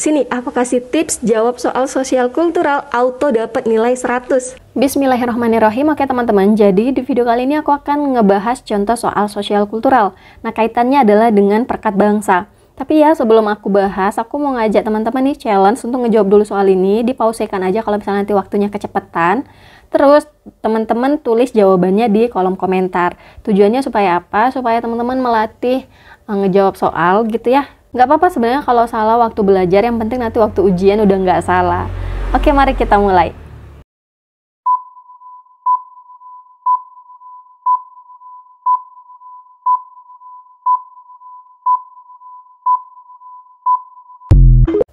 Sini, aku kasih tips jawab soal sosial kultural auto dapat nilai 100. Bismillahirrahmanirrahim. Oke teman-teman, jadi di video kali ini aku akan ngebahas contoh soal sosial kultural. Nah, kaitannya adalah dengan perekat bangsa. Tapi ya, sebelum aku bahas, aku mau ngajak teman-teman nih challenge untuk ngejawab dulu soal ini. Dipausekan aja kalau misalnya nanti waktunya kecepatan. Terus teman-teman tulis jawabannya di kolom komentar. Tujuannya supaya apa? Supaya teman-teman melatih ngejawab soal gitu ya. Nggak apa-apa sebenarnya kalau salah waktu belajar, yang penting nanti waktu ujian udah nggak salah. Oke, mari kita mulai.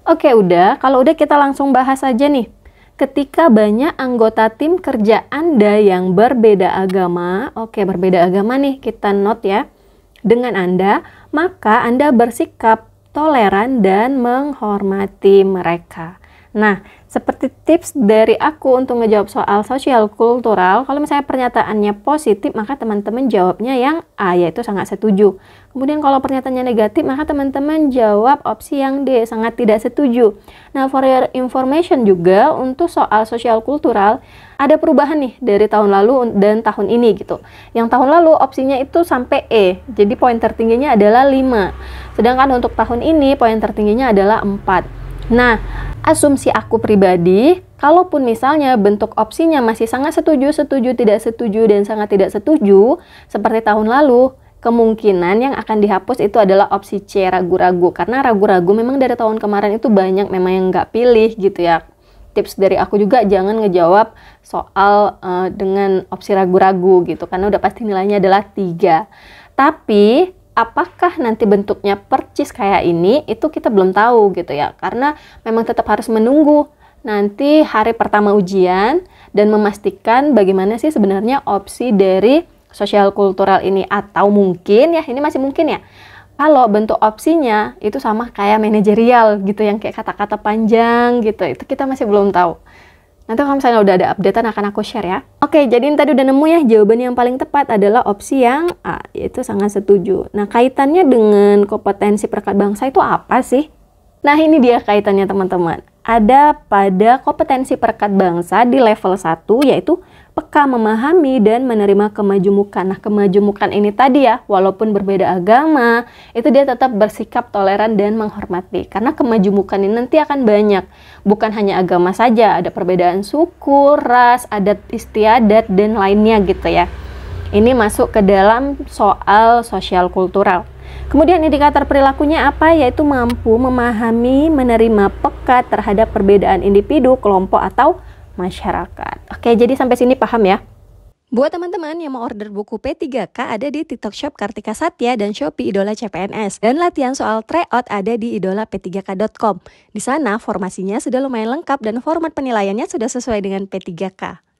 Oke, kalau udah kita langsung bahas aja nih. Ketika banyak anggota tim kerja Anda yang berbeda agama, berbeda agama nih, kita note ya, dengan Anda, maka Anda bersikap toleran dan menghormati mereka. Nah, seperti tips dari aku untuk ngejawab soal sosial kultural, kalau misalnya pernyataannya positif, maka teman-teman jawabnya yang A, yaitu sangat setuju. Kemudian kalau pernyataannya negatif, maka teman-teman jawab opsi yang D, sangat tidak setuju. Nah, for your information juga, untuk soal sosial kultural, ada perubahan nih dari tahun lalu dan tahun ini gitu. Yang tahun lalu opsinya itu sampai E, jadi poin tertingginya adalah 5. Sedangkan untuk tahun ini, poin tertingginya adalah 4. Nah, asumsi aku pribadi, kalaupun misalnya bentuk opsinya masih sangat setuju, setuju, tidak setuju, dan sangat tidak setuju, seperti tahun lalu, kemungkinan yang akan dihapus itu adalah opsi C, ragu-ragu. Karena ragu-ragu memang dari tahun kemarin itu banyak memang yang nggak pilih gitu ya. Tips dari aku juga, jangan ngejawab soal dengan opsi ragu-ragu gitu, karena udah pasti nilainya adalah 3. Tapi apakah nanti bentuknya percis kayak ini, itu kita belum tahu gitu ya, karena memang tetap harus menunggu nanti hari pertama ujian dan memastikan bagaimana sih sebenarnya opsi dari sosial kultural ini. Atau mungkin ya, ini masih mungkin ya, kalau bentuk opsinya itu sama kayak manajerial gitu, yang kayak kata-kata panjang gitu, itu kita masih belum tahu. Nanti kalau misalnya udah ada updatean akan aku share ya. Oke, jadi tadi udah nemu ya, jawaban yang paling tepat adalah opsi yang A, yaitu sangat setuju. Nah, kaitannya dengan kompetensi perekat bangsa itu apa sih? Nah, ini dia kaitannya teman-teman. Ada pada kompetensi perekat bangsa di level 1, yaitu peka memahami dan menerima kemajumukan. Nah, kemajumukan ini tadi ya, walaupun berbeda agama, itu dia tetap bersikap toleran dan menghormati. Karena kemajumukan ini nanti akan banyak. Bukan hanya agama saja, ada perbedaan suku, ras, adat istiadat, dan lainnya gitu ya. Ini masuk ke dalam soal sosial kultural. Kemudian indikator perilakunya apa? Yaitu mampu memahami, menerima peka terhadap perbedaan individu, kelompok, atau masyarakat. Oke, jadi sampai sini paham ya? Buat teman-teman yang mau order buku P3K, ada di TikTok Shop Kartika Satya dan Shopee Idola CPNS. Dan latihan soal tryout ada di idolap3k.com. Di sana formasinya sudah lumayan lengkap dan format penilaiannya sudah sesuai dengan P3K.